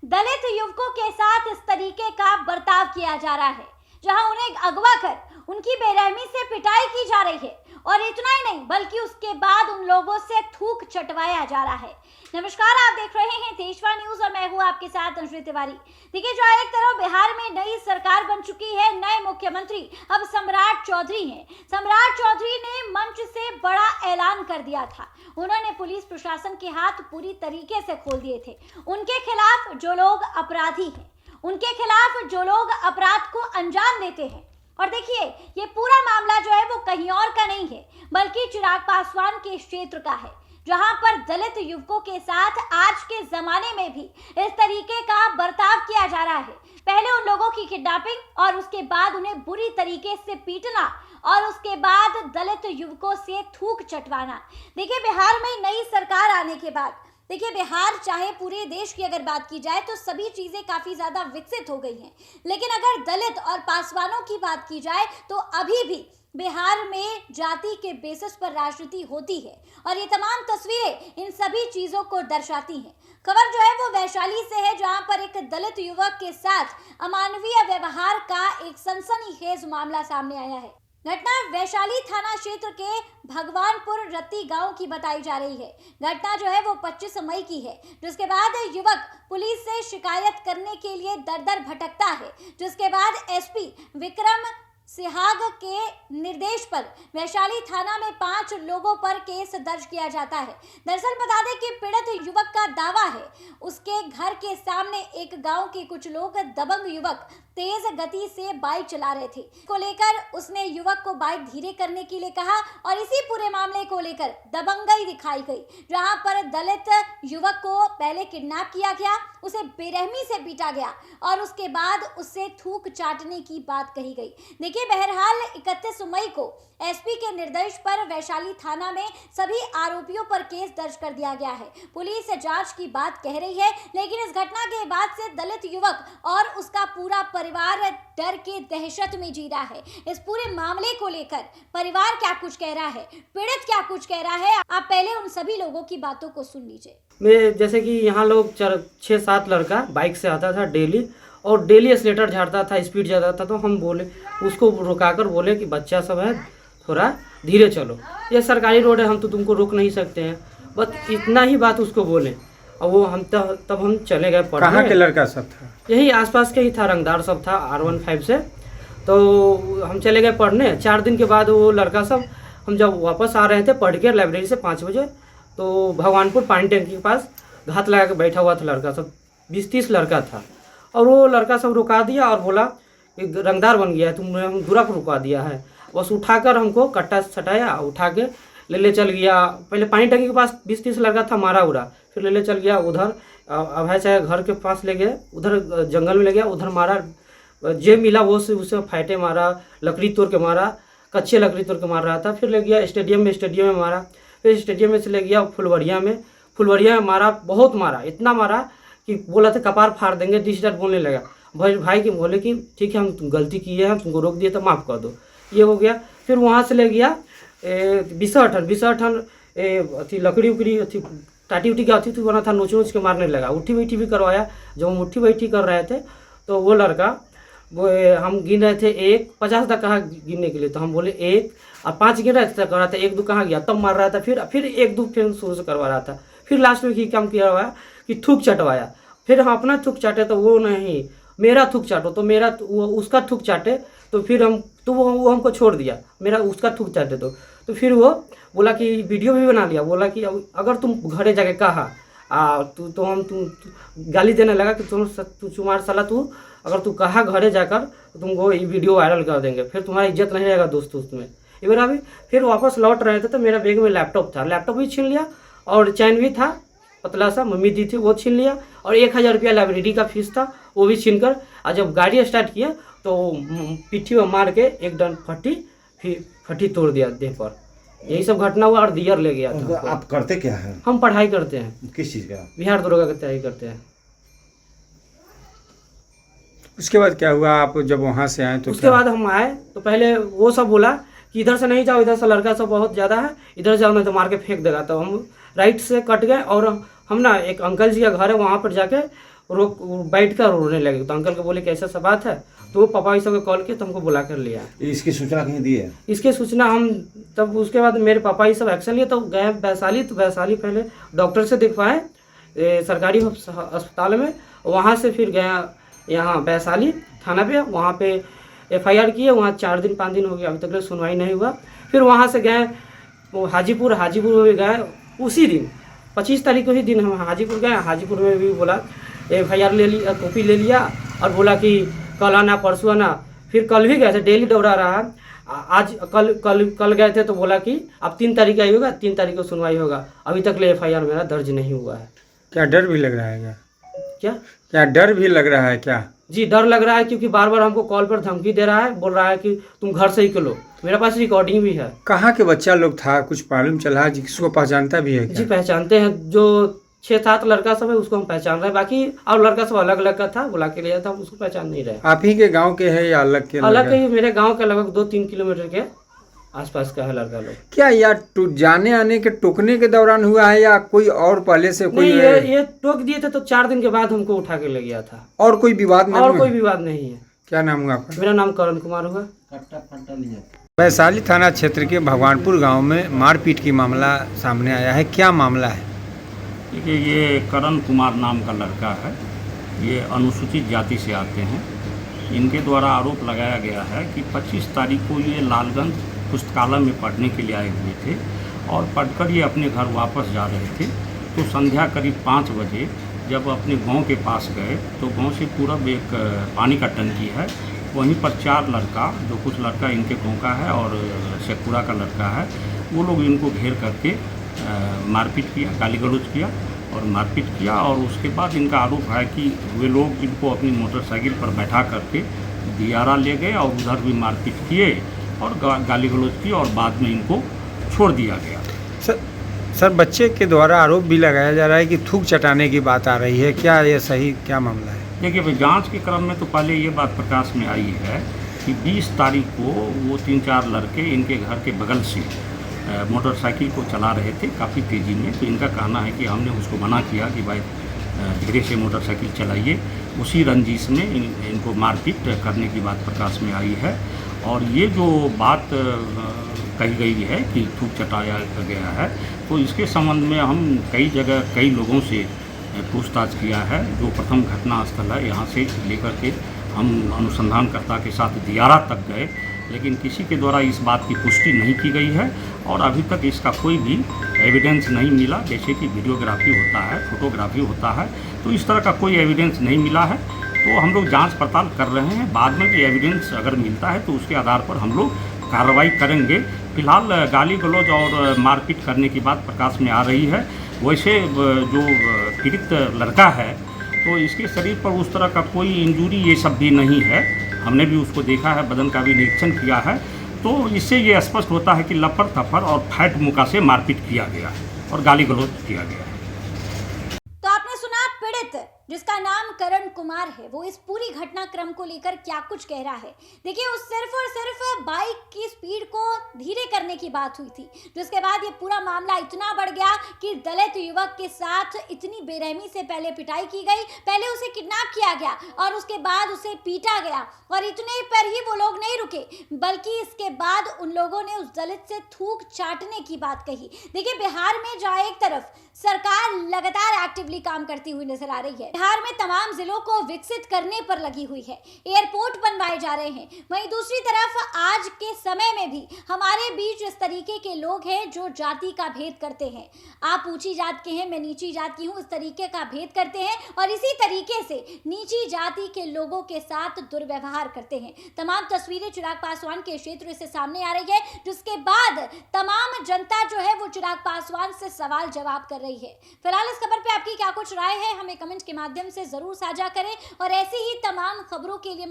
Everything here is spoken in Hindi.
दलित युवकों के साथ इस तरीके का बर्ताव किया जा रहा है, जहां उन्हें अगवा कर उनकी बेरहमी से पिटाई की जा रही है और इतना ही नहीं बल्कि उसके बाद उन लोगों से थूक चटवाया जा रहा है। नमस्कार, आप देख रहे हैं देशवा न्यूज और मैं हूं आपके साथ अंजलि तिवारी। देखिए, जो एक तरफ बिहार में नई सरकार बन चुकी है, नए मुख्यमंत्री अब सम्राट चौधरी हैं। सम्राट चौधरी ने मंच से बड़ा ऐलान कर दिया था। उन्होंने पुलिस प्रशासन के हाथ पूरी तरीके से खोल दिए थे। उनके खिलाफ जो लोग अपराधी हैं, उनके खिलाफ जो लोग अपराध को अंजाम देते हैं। और देखिए, ये पूरा मामला जो है वो कहीं और का नहीं है बल्कि चिराग पासवान के क्षेत्र का है, जहां पर दलित युवकों के साथ आज के जमाने में भी इस तरीके का बर्ताव किया जा रहा है। पहले उन लोगों की किडनैपिंग और उसके बाद उन्हें बुरी तरीके से पीटना और उसके बाद दलित युवकों से थूक चटवाना। देखिए, बिहार में नई सरकार आने के बाद देखिए, बिहार चाहे पूरे देश की अगर बात की जाए तो सभी चीज़ें काफ़ी ज़्यादा विकसित हो गई हैं, लेकिन अगर दलित और पासवानों की बात की जाए तो अभी भी बिहार में जाति के बेसिस पर राजनीति होती है और ये तमाम तस्वीरें इन सभी चीज़ों को दर्शाती हैं। खबर जो है वो वैशाली से है, जहां पर एक दलित युवक के साथ अमानवीय व्यवहार का एक सनसनीखेज मामला सामने आया है। घटना वैशाली थाना क्षेत्र के भगवानपुर रत्ती गांव की बताई जा रही है। घटना जो है वो 25 मई की है, जिसके बाद युवक पुलिस से शिकायत करने के लिए दर दर भटकता है, जिसके बाद एसपी विक्रम सिहाग के निर्देश पर वैशाली थाना में 5 लोगों पर केस दर्ज किया जाता है। दरअसल बता दें कि पीड़ित युवक का दावा है उसके घर के सामने एक गांव के कुछ लोग दबंग युवक तेज गति से बाइक चला रहे थे, को लेकर उसने युवक को बाइक धीरे करने के लिए कहा और इसी पूरे मामले को लेकर दबंगई दिखाई गई, जहां पर दलित युवक को पहले किडनैप किया गया, उसे बेरहमी से पीटा गया और उसके बाद उससे थूक चाटने की बात कही गई। देखिए, बहरहाल 31 मई को एसपी के निर्देश पर वैशाली थाना में सभी आरोपियों पर केस दर्ज कर दिया गया है। पुलिस जांच की बात कह रही है, लेकिन इस घटना के बाद से दलित युवक और उसका पूरा परिवार डर के दहशत में जी रहा है। इस पूरे मामले को लेकर परिवार क्या कुछ कह रहा है, पीड़ित क्या कुछ कह रहा है, आप पहले उन सभी लोगों की बातों को सुन लीजिए। मैं जैसे कि यहाँ लोग 6-7 लड़का बाइक से आता था डेली और डेली एक्सीलेटर झाड़ता था, स्पीड ज़्यादा था, तो हम बोले उसको रुकाकर बोले कि बच्चा सब है, थोड़ा धीरे चलो, ये सरकारी रोड है, हम तो तुमको रोक नहीं सकते हैं, बस इतना ही बात उसको बोले। और वो हम तब हम चले गए पढ़ने। कहाँ के लड़का सब था? यही आसपास के ही था, रंगदार सब था R15 से। तो हम चले गए पढ़ने। 4 दिन के बाद वो लड़का सब, हम जब वापस आ रहे थे पढ़ के लाइब्रेरी से 5 बजे, तो भगवानपुर पानी टैंकी के पास घात लगा के बैठा हुआ था लड़का सब, 20-30 लड़का था। और वो लड़का सब रुका दिया और बोला कि रंगदार बन गया है, तुमने हम दूरा पर रुका दिया है। बस उठाकर हमको कट्टा सटाया, उठा के ले चल गया। पहले पानी टंकी के पास 20-30 लड़का था, मारा उड़ा, फिर ले चल गया उधर अभय चाहे घर के पास ले गए, उधर जंगल में ले गया, उधर मारा, जे मिला वो से उसे फाइटे मारा, लकड़ी तोड़ के मारा, कच्चे लकड़ी तोड़ के मार रहा था। फिर ले गया स्टेडियम में मारा, फिर स्टेडियम में से ले गया फुलवरिया में मारा, बहुत मारा, इतना मारा कि बोला था कपार फाड़ देंगे, डिस्टर बोलने लगा। भाई के बोले कि ठीक है, हम गलती की है, हम तुमको रोक दिए तो माफ़ कर दो, ये हो गया। फिर वहाँ से ले गया बिसठन अथी लकड़ी उकड़ी अथी टाटी उटी का अथी बना था, नोच के मारने लगा। उठी बैठी भी करवाया। जब हम उठी बैठी कर रहे थे तो वो लड़का, वो हम गिन रहे थे 1-50 तक कहा गिनने के लिए, तो हम बोले 1 और 5 गिन रहे थे, कर रहा था 1-2 कहाँ गया, तब मार रहा था। फिर 1-2 फिर शुरू से करवा रहा था। फिर लास्ट में ही काम किया हुआ कि थूक चटवाया। फिर हम अपना थूक चाटे तो वो नहीं, मेरा थूक चाटो, तो मेरा वो उसका थूक चाटे, तो फिर हम तो वो हमको छोड़ दिया, मेरा उसका थूक चाटे। तो फिर वो बोला कि वीडियो भी बना लिया, बोला कि अगर तुम घरे जाके कहा तो हम तुम गाली देने लगा कि तू चुमार साला, तू अगर तू कहा घरे जाकर तो तुमको ये वीडियो वायरल कर देंगे, फिर तुम्हारा इज्जत नहीं रहेगा दोस्त में। ये बार अभी फिर वापस लौट रहे थे तो मेरा बैग में लैपटॉप था, लैपटॉप भी छीन लिया और चैन भी था पतला सा, मम्मी दी थी वो छीन लिया, और 1000 रुपया लाइब्रेरी का फीस था वो भी छीन कर। और जब गाड़ी स्टार्ट किया तो पिट्ठी में मार के एक डंड फटी तोड़ दिया देह पर। यही सब घटना हुआ और दियर ले गया था। आप करते क्या हैं? हम पढ़ाई करते हैं। किस चीज़ का? बिहार दरोगा की तैयारी करते हैं। उसके बाद क्या हुआ? आप जब वहाँ से आए तो उसके बाद हम आए तो पहले वो सब बोला कि इधर से नहीं जाओ, इधर से लड़का सब बहुत ज़्यादा है, इधर जाओ नहीं तो मार के फेंक देगा। तो हम राइट से कट गए और हम ना एक अंकल जी का घर है वहाँ पर जाके बैठ कर रोने लगे। तो अंकल को बोले कि ऐसा सा बात है, तो वो पापा सब को कॉल किया, तो हमको बुला कर लिया। इसकी सूचना कहीं दी है? इसकी सूचना हम तब उसके बाद मेरे पापा ये सब एक्शन लिए, तो गए वैशाली। तो वैशाली पहले डॉक्टर से दिखवाए सरकारी अस्पताल में, वहाँ से फिर गया यहाँ वैशाली थाना पे, वहाँ पे FIR किए। वहाँ 4 दिन 5 दिन हो गया, अभी तक सुनवाई नहीं हुआ। फिर वहाँ से गए हाजीपुर में भी गए उसी दिन 25 तारीख को ही दिन हम हाजीपुर गए। हाजीपुर में भी बोला FIR ले लिया, कॉपी ले लिया और बोला कि कल आना परसों आना। फिर कल भी गए थे, डेली दौड़ा रहा। आज कल गए थे तो बोला कि अब 3 तारीख आई होगा, 3 तारीख को सुनवाई होगा। अभी तक FIR मेरा दर्ज नहीं हुआ है। क्या डर भी लग रहा है? क्या डर भी लग रहा है क्या? जी डर लग रहा है, क्योंकि बार बार हमको कॉल पर धमकी दे रहा है, बोल रहा है कि तुम घर से ही निकलो। मेरे पास रिकॉर्डिंग भी है। कहाँ के बच्चा लोग था, कुछ मालूम चला? जिसको पहचानता भी है क्या? जी पहचानते हैं, जो 6-7 लड़का सब है उसको हम पहचान रहे हैं। बाकी और लड़का सब अलग अलग का था, बुला के लिया था, हम उसको पहचान नहीं रहे। आप ही के गांव के हैं या अलग के? अलग के ही, मेरे गांव के लगभग 2-3 किलोमीटर के आसपास का है लड़का लोग। क्या या जाने आने के टोकने के दौरान हुआ है या कोई और पहले से कोई? नहीं, ये टोक दिए थे तो 4 दिन के बाद हमको उठा के ले गया था। और कोई विवाद नहीं? और कोई विवाद नहीं है। क्या नाम हुआ आपका? मेरा नाम करण कुमार हुआ। वैशाली थाना क्षेत्र के भगवानपुर गांव में मारपीट की मामला सामने आया है, क्या मामला है? देखिए, ये करण कुमार नाम का लड़का है। ये अनुसूचित जाति से आते हैं। इनके द्वारा आरोप लगाया गया है कि 25 तारीख को ये लालगंज पुस्तकालय में पढ़ने के लिए आए हुए थे और पढ़कर ये अपने घर वापस जा रहे थे। तो संध्या करीब 5 बजे जब अपने गांव के पास गए तो गांव से पूरब एक पानी का टंकी है, वहीं पर 4 लड़का, जो कुछ लड़का इनके गांव का है और शेखपुरा का लड़का है, वो लोग इनको घेर करके मारपीट किया, गाली गलौज किया और मारपीट किया। और उसके बाद इनका आरोप है कि वे लोग इनको अपनी मोटरसाइकिल पर बैठा करके दियारा ले गए और उधर भी मारपीट किए और गाली गलौज की और बाद में इनको छोड़ दिया गया। सर बच्चे के द्वारा आरोप भी लगाया जा रहा है कि थूक चटाने की बात आ रही है, क्या ये सही, क्या मामला है? देखिए, जांच के क्रम में तो पहले ये बात प्रकाश में आई है कि 20 तारीख को वो 3-4 लड़के इनके घर के बगल से मोटरसाइकिल को चला रहे थे काफ़ी तेज़ी में। तो इनका कहना है कि हमने उसको मना किया कि भाई धीरे से मोटरसाइकिल चलाइए। उसी रंजिश में इनको मारपीट करने की बात प्रकाश में आई है। और ये जो बात कही गई है कि थूक चटाया गया है, तो इसके संबंध में हम कई जगह कई लोगों से पूछताछ किया है। जो प्रथम घटना स्थल है यहाँ से लेकर के हम अनुसंधानकर्ता के साथ दियारा तक गए, लेकिन किसी के द्वारा इस बात की पुष्टि नहीं की गई है और अभी तक इसका कोई भी एविडेंस नहीं मिला। जैसे कि वीडियोग्राफी होता है, फोटोग्राफी होता है, तो इस तरह का कोई एविडेंस नहीं मिला है। तो हम लोग जांच पड़ताल कर रहे हैं, बाद में भी एविडेंस अगर मिलता है तो उसके आधार पर हम लोग कार्रवाई करेंगे। फिलहाल गाली गलौज और मारपीट करने की बात प्रकाश में आ रही है। वैसे जो पीड़ित लड़का है तो इसके शरीर पर उस तरह का कोई इंजरी ये सब भी नहीं है। हमने भी उसको देखा है, बदन का भी निरीक्षण किया है। तो इससे ये स्पष्ट होता है कि लपड़ थप्पड़ और फैट मुका से मारपीट किया गया और गाली गलौज किया गया। तो आपने सुना पीड़ित जिसका नाम करण कुमार है, वो इस पूरी घटनाक्रम को लेकर क्या कुछ कह रहा है। देखिए, उस सिर्फ और सिर्फ बाइक की स्पीड को धीरे करने की बात हुई थी, जिसके बाद ये पूरा मामला इतना बढ़ गया कि दलित युवक के साथ इतनी बेरहमी से पहले पिटाई की गई, पहले उसे किडनैप किया गया और उसके बाद उसे पीटा गया। और इतने पर ही वो लोग नहीं रुके, बल्कि इसके बाद उन लोगों ने उस दलित से थूक चाटने की बात कही। देखिए, बिहार में जहाँ एक तरफ सरकार लगातार एक्टिवली काम करती हुई नजर आ रही है, बिहार में तमाम जिलों को विकसित करने पर लगी हुई है, एयरपोर्ट बनवाए जा रहे हैं, वहीं दूसरी तरफ आज के समय में भी हमारे बीच इस तरीके के लोग हैं जो जाति का भेद करते हैं। आप ऊंची जात के हैं, मैं नीची जात की हूं, इस तरीके का भेद करते हैं और इसी तरीके से नीची जाति के लोगों के साथ दुर्व्यवहार करते हैं। तमाम तस्वीरें चिराग पासवान के क्षेत्र से सामने आ रही है, जिसके बाद तमाम जनता जो है वो चिराग पासवान से सवाल जवाब कर रही है। फिलहाल इस खबर पे आपकी क्या कुछ राय है, हमें कमेंट के माध्यम से जरूर साझा करें और ऐसी ही तमाम खबरों के लिए